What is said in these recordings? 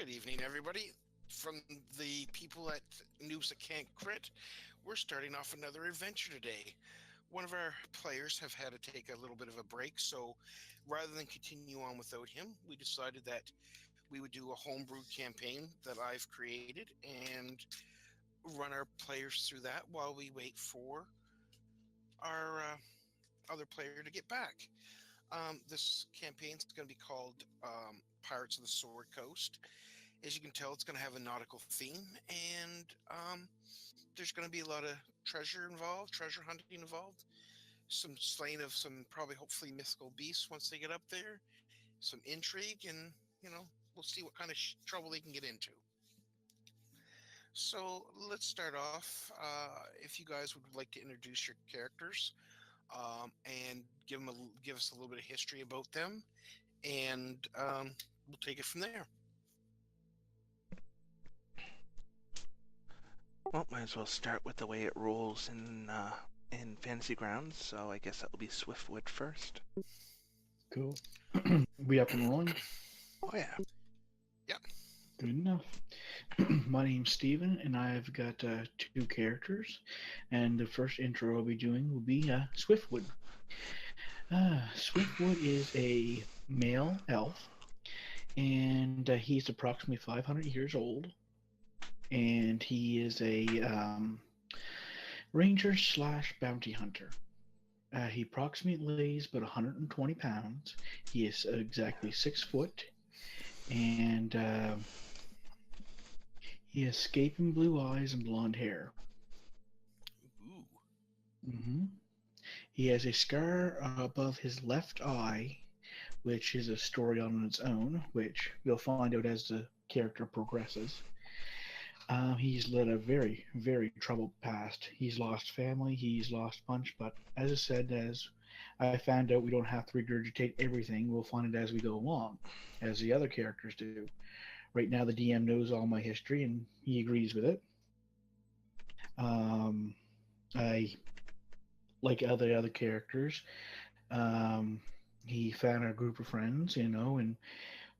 Good evening, everybody. From the people at Noobs That Can't Crit, we're starting off another adventure today. One of our players have had to take a little bit of a break, so rather than continue on without him, we decided that we would do a homebrew campaign that I've created and run our players through that while we wait for our other player to get back. This campaign is going to be called Pirates of the Sword Coast. As you can tell, it's going to have a nautical theme, and there's going to be a lot of treasure hunting involved, some slaying of some probably hopefully mythical beasts once they get up there, some intrigue, and we'll see what kind of trouble they can get into. So let's start off. If you guys would like to introduce your characters and give us a little bit of history about them, and we'll take it from there. Well, might as well start with the way it rolls in Fantasy Grounds, so I guess that will be Swiftwood first. Cool. We up and rolling? Oh, yeah. Yep. Good enough. My name's Steven, and I've got two characters, and the first intro I'll be doing will be Swiftwood. Swiftwood is a male elf, and he's approximately 500 years old, and he is a ranger / bounty hunter. He approximately weighs about 120 pounds. He is exactly 6 foot, and he has escaping blue eyes and blonde hair. Ooh. Mm-hmm. He has a scar above his left eye, which is a story on its own, which we'll find out as the character progresses. He's led a very, very troubled past. He's lost family, he's lost punch, but as I said, as I found out, we don't have to regurgitate everything. We'll find it as we go along, as the other characters do. Right now, the DM knows all my history, and he agrees with it. I like other characters. He found a group of friends, and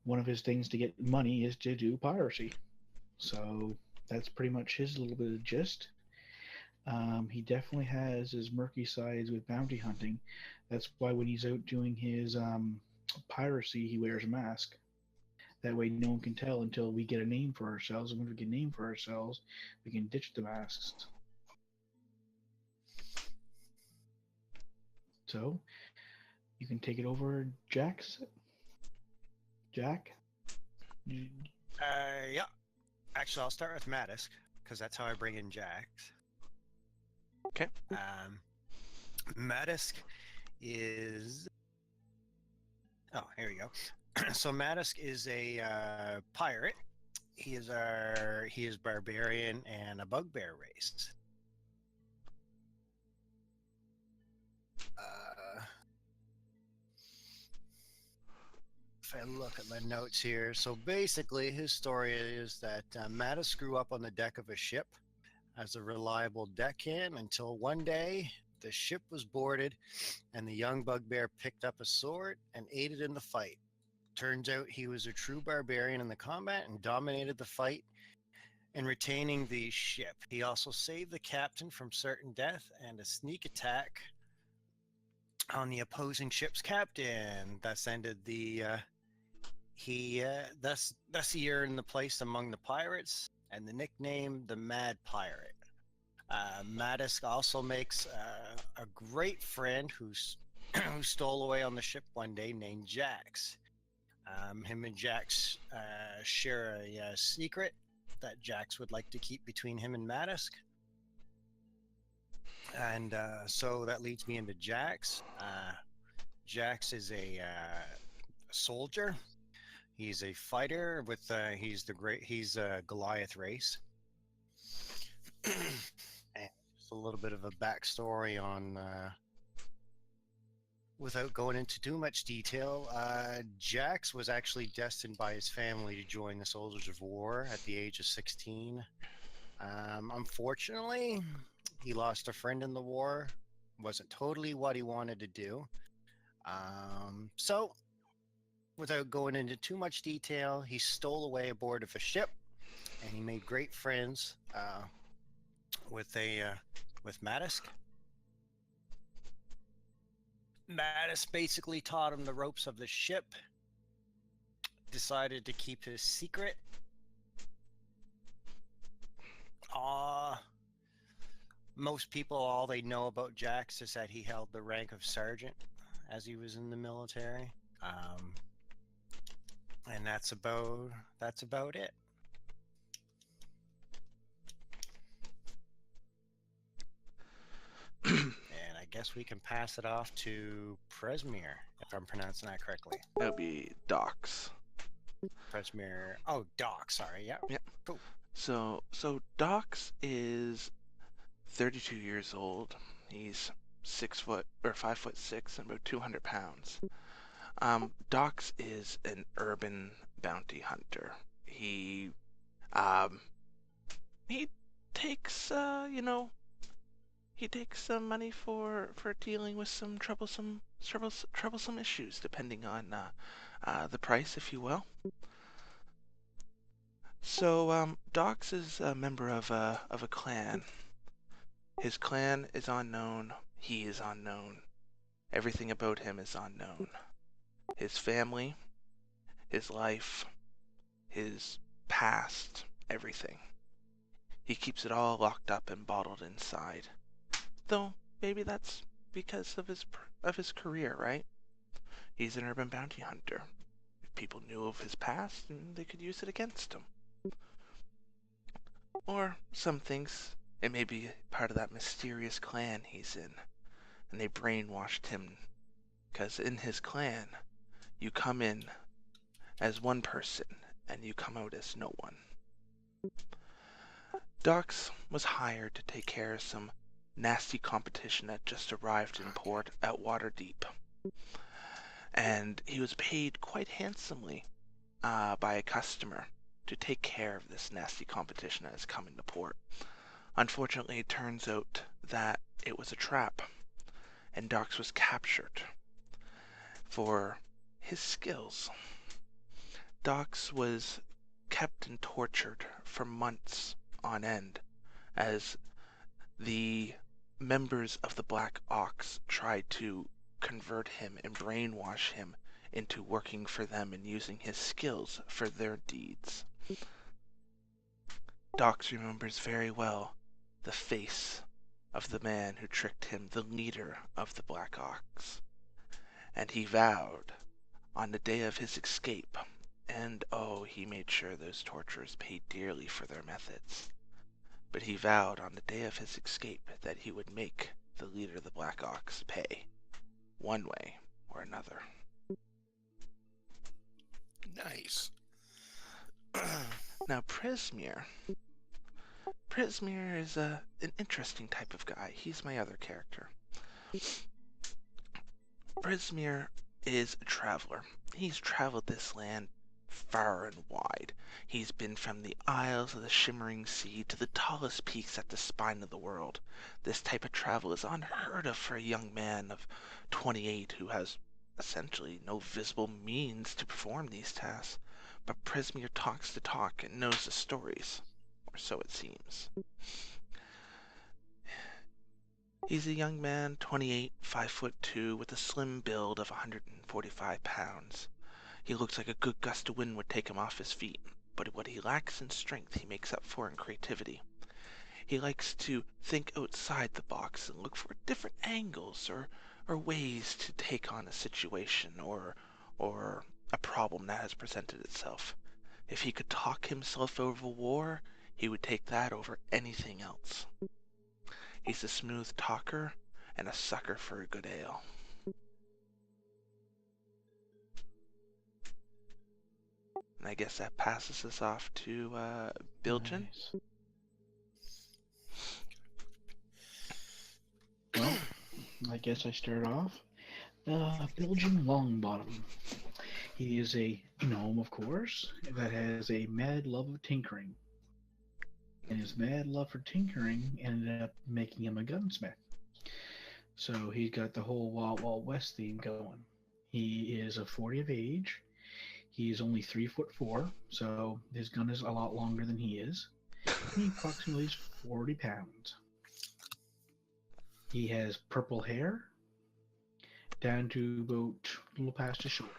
one of his things to get money is to do piracy. So that's pretty much his little bit of gist. He definitely has his murky sides with bounty hunting. That's why when he's out doing his piracy, he wears a mask. That way no one can tell until we get a name for ourselves. And when we get a name for ourselves, we can ditch the masks. So, you can take it over, Jax. Jack? Yeah. Actually, I'll start with Madisk, because that's how I bring in Jax. Okay. Madisk is... Oh, here we go. So Madisk is a pirate. He is barbarian and a bugbear race. If I look at my notes here, so basically his story is that Mattis grew up on the deck of a ship as a reliable deckhand until one day the ship was boarded and the young bugbear picked up a sword and aided in the fight. Turns out he was a true barbarian in the combat and dominated the fight in retaining the ship. He also saved the captain from certain death and a sneak attack on the opposing ship's captain. Thus ended the thus he earned the place among the pirates and the nickname the Mad Pirate. Madisk also makes a great friend who stole away on the ship one day named Jax. Him and Jax share a secret that Jax would like to keep between him and Madisk. And so that leads me into Jax. Jax is a soldier. He's a fighter with he's a Goliath race. And just a little bit of a backstory on without going into too much detail, Jax was actually destined by his family to join the Soldiers of War at the age of 16. Unfortunately, he lost a friend in the war. Wasn't totally what he wanted to do. So without going into too much detail, he stole away aboard of a ship, and he made great friends with Mattis. Mattis basically taught him the ropes of the ship. Decided to keep his secret. Most people, all they know about Jax is that he held the rank of sergeant as he was in the military, and that's about it. And I guess we can pass it off to Presmere, if I'm pronouncing that correctly. That would be Docs. Presmere. Oh, Doc. Sorry. Yeah. Yep. Cool. So Docs is 32 years old. He's 5'6" and about 200 pounds. Docs is an urban bounty hunter. He takes he takes some money for dealing with some troublesome issues, depending on the price, if you will. So Docs is a member of a clan. His clan is unknown. He is unknown. Everything about him is unknown. His family, his life, his past, everything. He keeps it all locked up and bottled inside. Though maybe that's because of his career, right? He's an urban bounty hunter. If people knew of his past, they could use it against him. Or some things, it may be part of that mysterious clan he's in, and they brainwashed him, because in his clan, you come in as one person, and you come out as no one. Docs was hired to take care of some nasty competition that just arrived in port at Waterdeep. And he was paid quite handsomely by a customer to take care of this nasty competition that is coming to port. Unfortunately, it turns out that it was a trap, and Docs was captured for his skills. Docs was kept and tortured for months on end as the members of the Black Ox tried to convert him and brainwash him into working for them and using his skills for their deeds. Docs remembers very well the face of the man who tricked him, the leader of the Black Ox. And he vowed on the day of his escape, and he made sure those torturers paid dearly for their methods. But he vowed on the day of his escape that he would make the leader of the Black Ox pay, one way or another. Nice. Now, Presmere is an interesting type of guy. He's my other character. Presmere is a traveler. He's traveled this land far and wide. He's been from the Isles of the Shimmering Sea to the tallest peaks at the spine of the world. This type of travel is unheard of for a young man of 28 who has essentially no visible means to perform these tasks. But Presmere talks the talk and knows the stories, or so it seems. He's a young man, 28, 5'2", with a slim build of 145 pounds. He looks like a good gust of wind would take him off his feet, but what he lacks in strength he makes up for in creativity. He likes to think outside the box and look for different angles or ways to take on a situation or a problem that has presented itself. If he could talk himself over war, he would take that over anything else. He's a smooth talker and a sucker for a good ale. And I guess that passes us off to Bilgen. Nice. Well, I guess I start off. Bilgen Longbottom. He is a gnome, of course, that has a mad love of tinkering. And his mad love for tinkering ended up making him a gunsmith. So he's got the whole Wild Wild West theme going. He is of 40 of age. He's only 3'4", so his gun is a lot longer than he is. He approximately weighs 40 pounds. He has purple hair down to about a little past his shoulders.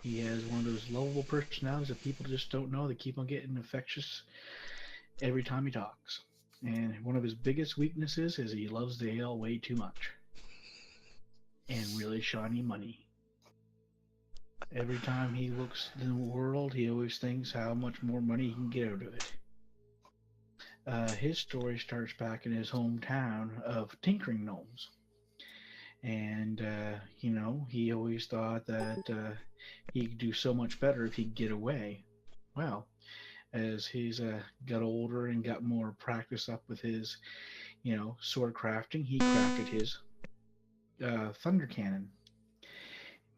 He has one of those lovable personalities that people just don't know. They keep on getting infectious every time he talks. And one of his biggest weaknesses is he loves the ale way too much. And really shiny money. Every time he looks in the world, he always thinks how much more money he can get out of it. His story starts back in his hometown of tinkering gnomes. And, he always thought that he could do so much better if he could get away. Well, as he's got older and got more practice up with his, sword crafting, he crafted his thunder cannon.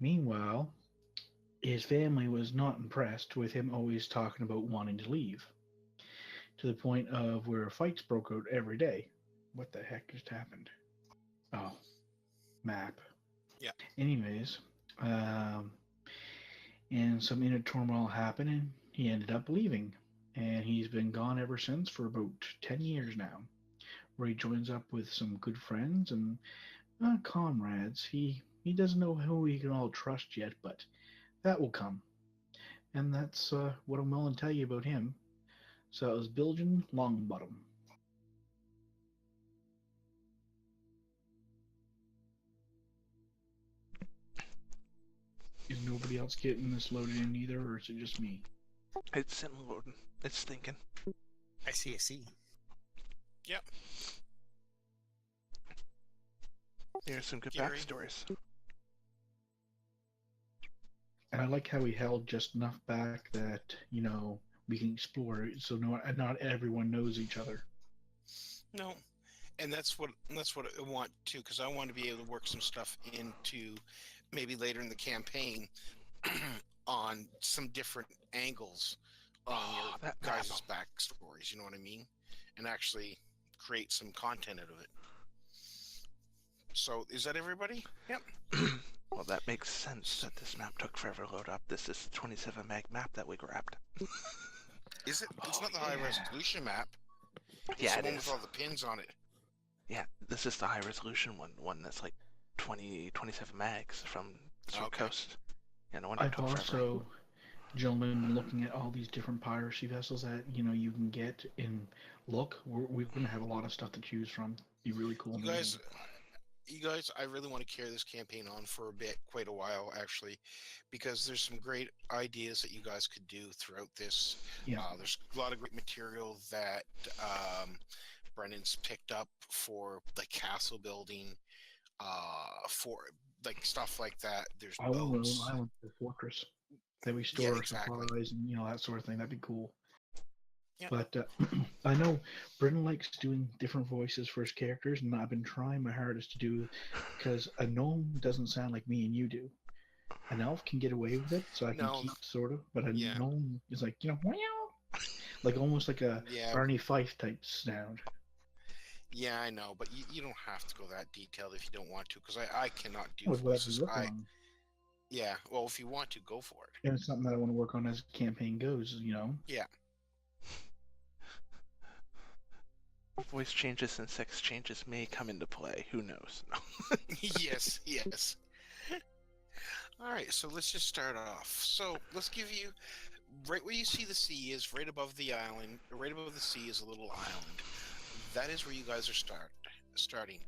Meanwhile, his family was not impressed with him always talking about wanting to leave, to the point of where fights broke out every day. What the heck just happened? Oh, map. Yeah. Anyways, and some inner turmoil happened, and he ended up leaving. And he's been gone ever since for about 10 years now, where he joins up with some good friends and comrades. He doesn't know who he can all trust yet, but that will come. And that's what I'm willing to tell you about him. So it was Bilgeon Longbottom. Is nobody else getting this loaded in either, or is it just me? It's sitting loading. It's thinking. I see. Yep. There's some good Gary? backstories. And I like how he held just enough back that, we can explore it, so not everyone knows each other. No, and that's what I want too, because I want to be able to work some stuff into maybe later in the campaign on some different angles on your that guys' backstories. You know what I mean? And actually create some content out of it. So is that everybody? Yep. Well, that makes sense that this map took forever to load up. This is the 27 meg map that we grabbed. Is it? It's not the high resolution map. It's Yeah, the it one is. with all the pins on it. Yeah, this is the high resolution one that's like 27 megs from SwordCoast. Yeah, no wonder it I've took forever. also, gentlemen, been looking at all these different piracy vessels that you can get. And look, we're going to have a lot of stuff to choose from. Be really cool. You guys, I really want to carry this campaign on for quite a while, actually, because there's some great ideas that you guys could do throughout this. Yeah. There's a lot of great material that Brendan's picked up for like castle building, for like stuff like that. There's I want boats. an island for fortress that we store our supplies and that sort of thing. That'd be cool. Yeah. But I know Brendan likes doing different voices for his characters, and I've been trying my hardest to do, because a gnome doesn't sound like me and you do. An elf can get away with it, so I can keep sort of, but a gnome is like, like almost like a Barney Fife type sound. Yeah, I know, but you don't have to go that detailed if you don't want to, because I cannot do With voices. Yeah, well, if you want to, go for it. And it's something that I want to work on as the campaign goes, Yeah. Voice changes and sex changes may come into play. Who knows? Yes. All right, so let's just start off. So let's give you, right where you see the sea is right above the island. Right above the sea is a little island. That is where you guys are starting.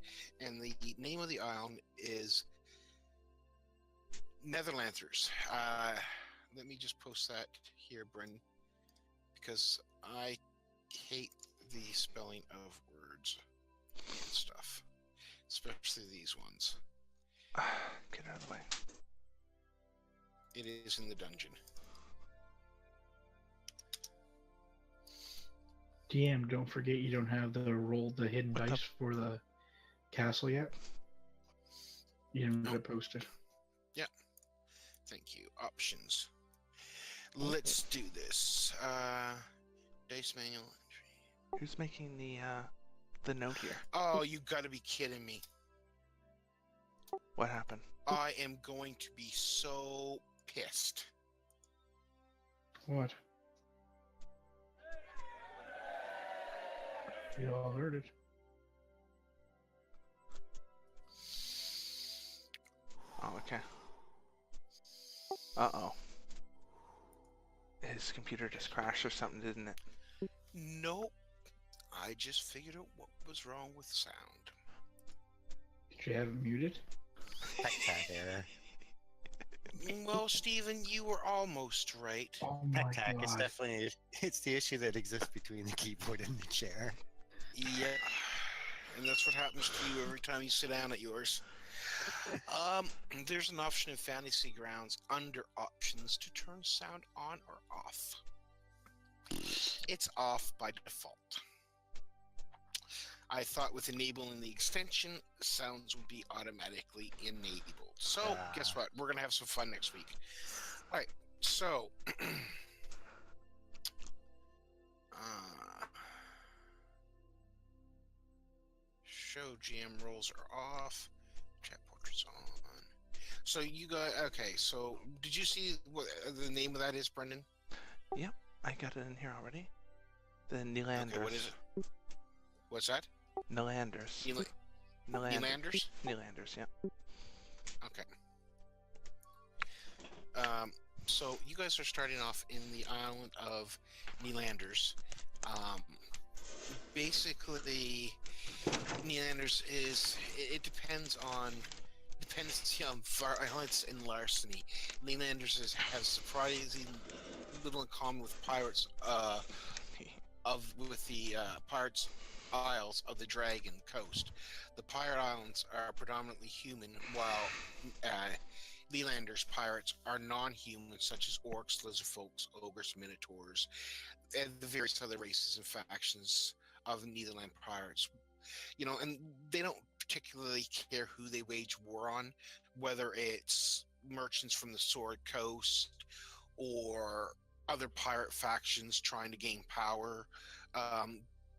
And the name of the island is Netherlanthers. Let me just post that here, Brendan, because I hate the spelling of words and stuff, especially these ones. Get out of the way. It is in the dungeon. DM, don't forget you don't have the hidden dice for the castle yet. You didn't get it posted. Yeah. Thank you. Options. Let's do this. Dice manual entry. Who's making the note here? Oh, you gotta be kidding me. What happened? I am going to be so pissed. What? We all heard it. Oh, okay. Uh-oh. His computer just crashed or something, didn't it? Nope. I just figured out what was wrong with the sound. Did you have it muted? Tac error. Well, Stephen, you were almost right. Oh my Tac. It's god. definitely the issue that exists between the keyboard and the chair. Yeah. And that's what happens to you every time you sit down at yours. There's an option in Fantasy Grounds under Options to turn sound on or off. It's off by default. I thought with enabling the extension, sounds would be automatically enabled. So, guess what? We're going to have some fun next week. All right. So, show GM roles are off. Chat portraits on. So you got okay. So did you see what the name of that is, Brendan? Yep, I got it in here already. The Nylanders. Okay, what is it? What's that? Nylanders. Nylanders? Nylanders, yeah. Okay. So you guys are starting off in the island of Nylanders. Basically, Nylanders is it depends on dependency on violence and larceny. Nylanders has surprising little in common with pirates with the Pirates Isles of the Dragon Coast. The Pirate Islands are predominantly human, while Lelanders pirates are non-human, such as orcs, lizardfolks, ogres, minotaurs, and the various other races and factions of Netherland pirates. You know, and they don't particularly care who they wage war on, whether it's merchants from the Sword Coast or other pirate factions trying to gain power.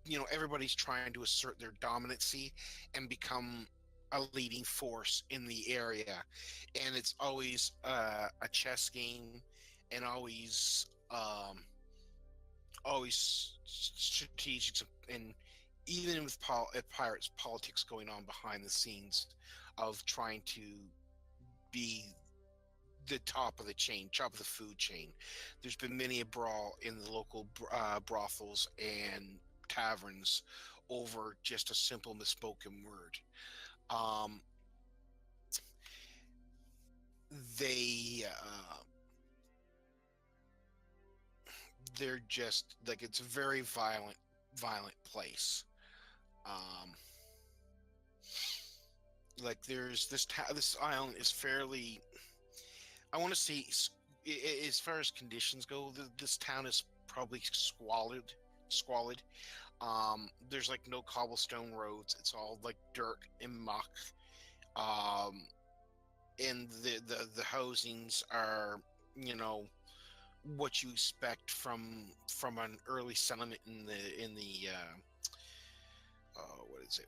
You know, everybody's trying to assert their dominancy and become a leading force in the area, and it's always a chess game, and always strategic, and even with pirates, politics going on behind the scenes of trying to be the top of the chain, top of the food chain. There's been many a brawl in the local brothels and taverns over just a simple misspoken word. They're just like, it's a very violent place. Like there's this island is fairly, I want to say, as far as conditions go, this town is probably squalid. There's like no cobblestone roads. It's all like dirt and muck. And the housings are, you know, what you expect from an early settlement in the what is it?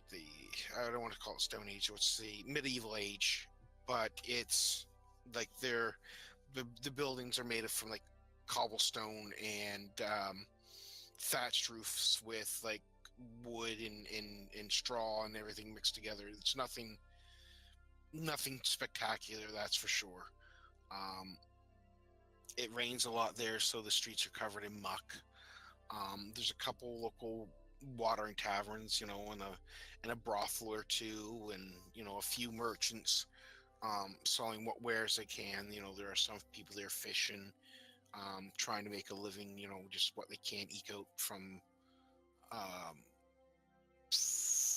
I don't want to call it Stone Age. What's the medieval age? But it's like the buildings are made from like cobblestone and thatched roofs with like wood and straw and everything mixed together. It's nothing spectacular, that's for sure. It rains a lot there, so the streets are covered in muck. There's a couple local watering taverns, you know, and a brothel or two, and you know, a few merchants selling what wares they can. You know, there are some people there fishing, trying to make a living. You know, just what they can eke out from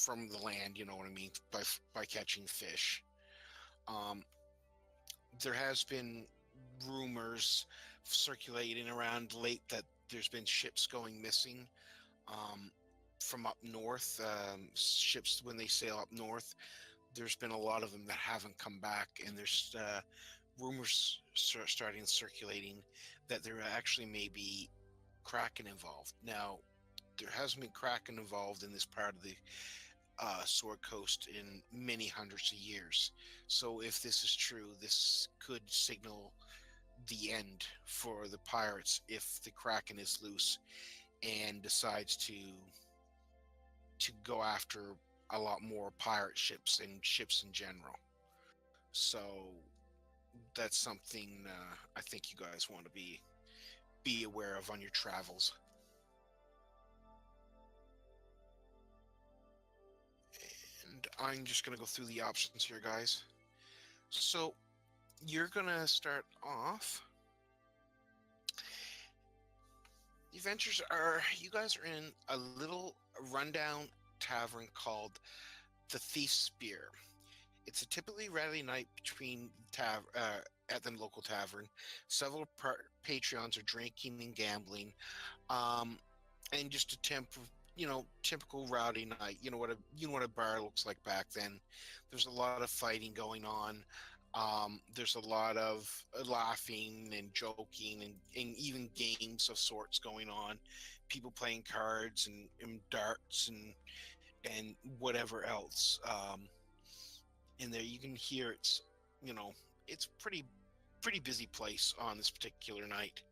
the land. You know what I mean, by catching fish. There has been rumors circulating around late that there's been ships going missing from up north. Ships, when they sail up north, there's been a lot of them that haven't come back, and there's rumors starting circulating that there actually may be Kraken involved. Now, there hasn't been Kraken involved in this part of the Sword Coast in many hundreds of years. So if this is true, this could signal the end for the pirates if the Kraken is loose and decides to go after a lot more pirate ships and ships in general. So that's something I think you guys want to be aware of on your travels. And I'm just going to go through the options here, guys. So you're going to start off. The adventures are, you guys are in a little rundown tavern called the Thief's Spear. It's a typically rowdy night between at the local tavern. Several patrons are drinking and gambling, and just a typical rowdy night. You know what a bar looks like back then. There's a lot of fighting going on. There's a lot of laughing and joking and even games of sorts going on. People playing cards and darts and whatever else. In there, you can hear it's pretty busy place on this particular night.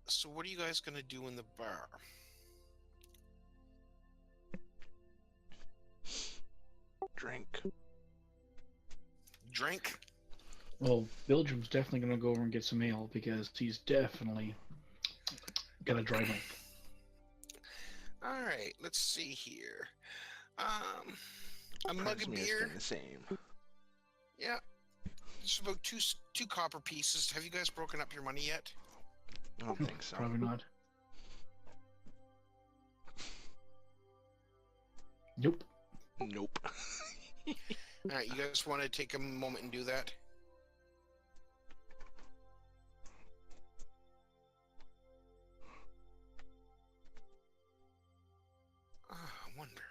So what are you guys going to do in the bar? Drink. Well, Bilgeum's definitely going to go over and get some ale because he's definitely got a dry mouth. All right, let's see here. A mug of Casimir's beer. been the same. Yeah, it's about two copper pieces. Have you guys broken up your money yet? I don't think so. Probably not. Nope. Nope. All right, you guys want to take a moment and do that? I wonder.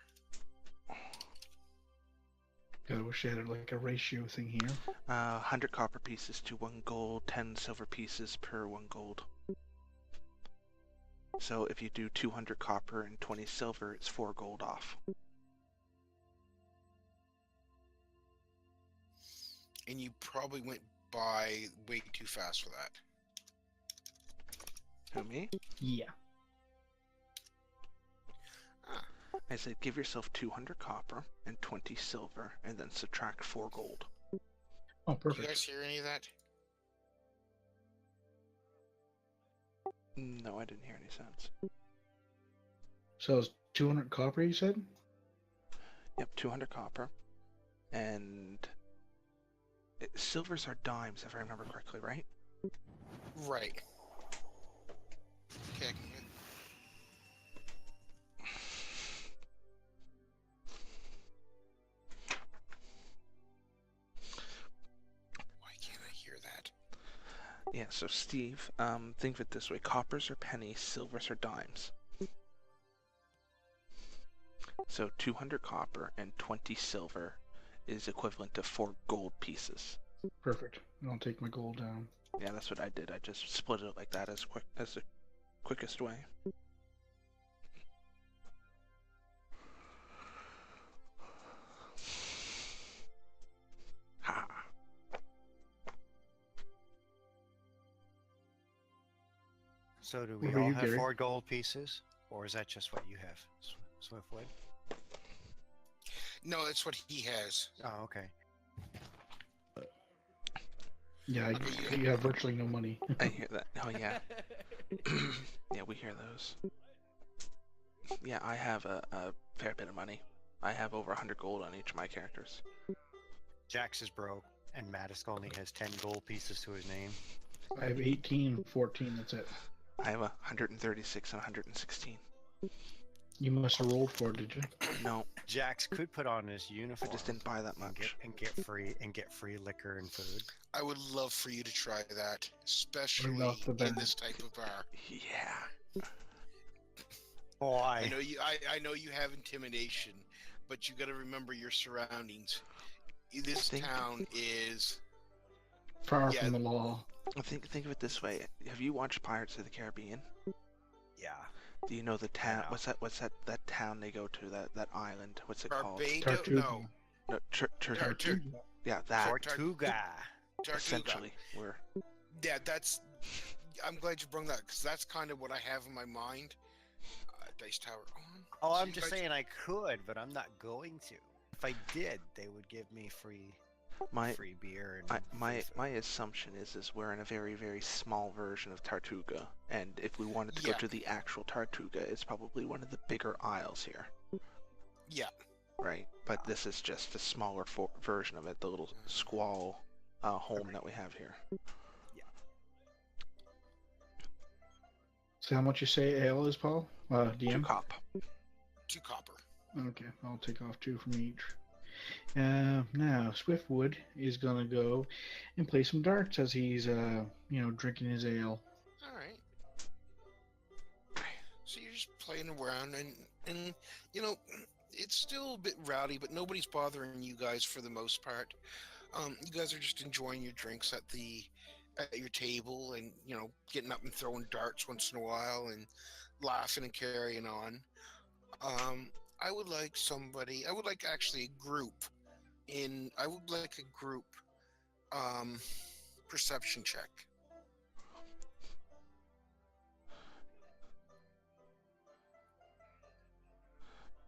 God, I wish I had like a ratio thing here. 100 copper pieces to 1 gold, 10 silver pieces per 1 gold. So if you do 200 copper and 20 silver, it's 4 gold off. And you probably went by way too fast for that. Who, me? Yeah. I said give yourself 200 copper and 20 silver, and then subtract 4 gold. Oh, Did perfect. you guys hear any of that? No, I didn't hear any sense. So it's 200 copper, you said? Yep, 200 copper. And silvers are dimes, if I remember correctly, right? Right. Okay, I can get... Why can't I hear that? Yeah, so Steve, think of it this way. Coppers are pennies, silvers are dimes. So 200 copper and 20 silver is equivalent to 4 gold pieces. Perfect. I'll take my gold down. Yeah, that's what I did. I just split it like that as the quickest way. Ha! So do we What about all you, have Gary? 4 gold pieces, or is that just what you have, Swiftwood? No, that's what he has. Oh, okay. Yeah, you have virtually no money. I hear that. Oh, yeah. Yeah, we hear those. Yeah, I have a fair bit of money. I have over 100 gold on each of my characters. Jax is broke, and Mattis only has 10 gold pieces to his name. I have 18, 14, that's it. I have 136 and 116. You must have rolled for it, did you? No, Jax could put on his I uniform. just didn't buy that and much. get free liquor and food. I would love for you to try that, especially Right off the bat. in this type of bar. Yeah. Why? I know you. I know you have intimidation, but you got to remember your surroundings. This town is Far from the law. Think of it this way. Have you watched Pirates of the Caribbean? Yeah. Do you know the town? know. What's that town they go to? That island? What's it called? Barbados. Tartuga. No, No, Tartuga. Yeah, that. Tortuga. Tartuga. Essentially, we're Yeah, that's. I'm glad you brought that because that's kind of what I have in my mind. Dice Tower on. Oh, So I'm you just guys- saying I could, but I'm not going to. If I did, they would give me free my beer and my free my food. assumption is we're in a very, very small version of Tartuga, and if we wanted to go Yeah. to the actual Tartuga, it's probably one of the bigger aisles here, Yeah. right? But this is just the smaller version of it, the little squall home Agreed. that we have here. So how much you say ale is, Paul? 2 DM? cop. 2 copper. Okay, I'll take off 2 from each. Now, Swiftwood is going to go and play some darts as he's, drinking his ale. All right. So you're just playing around, and it's still a bit rowdy, but nobody's bothering you guys for the most part. You guys are just enjoying your drinks at your table, and getting up and throwing darts once in a while, and laughing and carrying on. I would like actually a group. I would like a group perception check.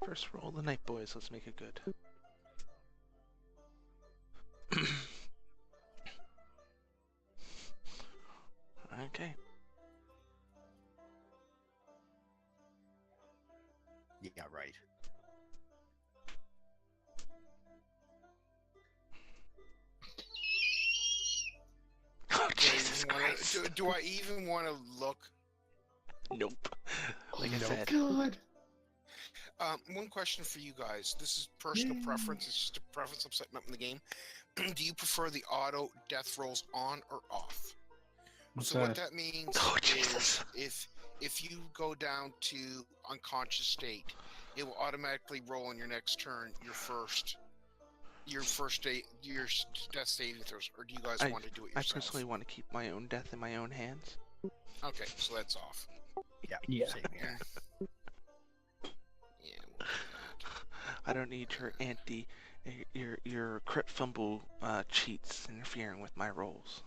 First roll of the night, boys. Let's make it good. Okay. Yeah, right. Oh, Jesus Christ. Do I even want to look? Nope. Like I Oh, said. God. One question for you guys. This is personal preference. It's just a preference I'm setting up in the game. Do you prefer the auto death rolls on or off? What's What that? that means Oh, is Jesus. if you go down to unconscious state, it will automatically roll on your next turn your death saving throws. Or do you guys want to do it I yourself? personally want to keep my own death in my own hands. Okay, so that's off. Yeah. Same here. Yeah, we'll do that. I don't need your crit fumble cheats interfering with my rolls.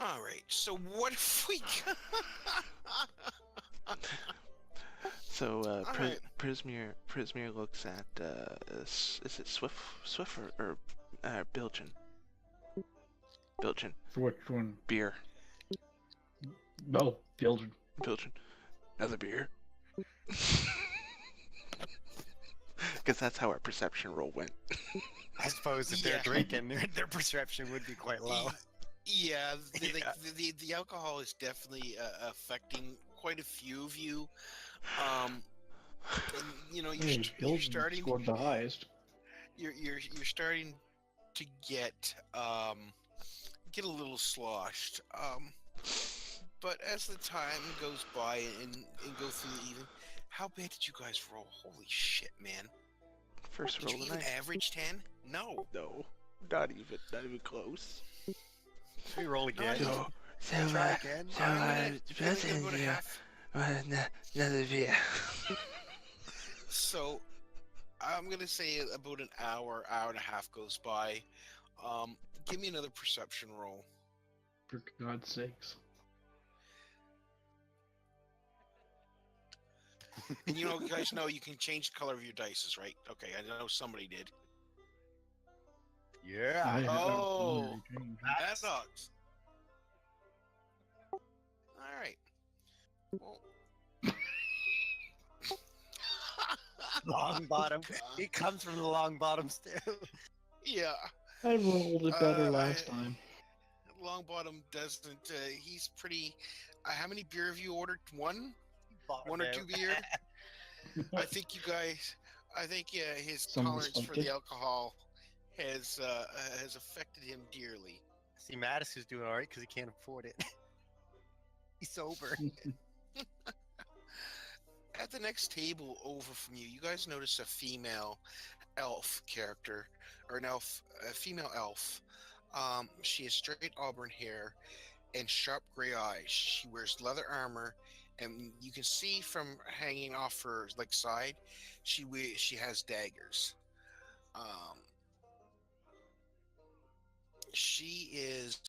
All right. So what if we? So All right. Prismir looks at is it Swift or Bilgin? Bilgin. For which one? Beer. Oh, Bilgin. Bilgin. Another beer. Because that's how our perception roll went. I suppose if Yeah. they're drinking, their perception would be quite low. Yeah, Yeah. The alcohol is definitely affecting quite a few of you. And, you're Bilgin starting scored the highest. you're starting to get a little sloshed. But as the time goes by and go through the even, how bad did you guys roll? Holy shit, man! First Did roll you of the even night. average 10? No. No, not even close. Should we roll again? No. Try again. I'm gonna give it a half. Another beer. So I'm gonna say about an hour and a half goes by. Give me another perception roll. For God's sakes. And you guys know you can change the color of your dice, right? Okay, I know somebody did. Yeah. I haven't Oh. already changed. That sucks. All right. Well. Long bottom. He comes from the long bottoms too. Yeah. I rolled it better Uh, last I- time. Longbottom doesn't. He's pretty. How many beer have you ordered? One or Bottom two beer? I think you guys. I think his Some tolerance for something. the alcohol has affected him dearly. See, Mattis is doing all right because he can't afford it. He's sober. At the next table over from you, you guys notice a female elf character, or a female elf. She has straight auburn hair and sharp gray eyes. She wears leather armor, and you can see from hanging off her side, she has daggers. she is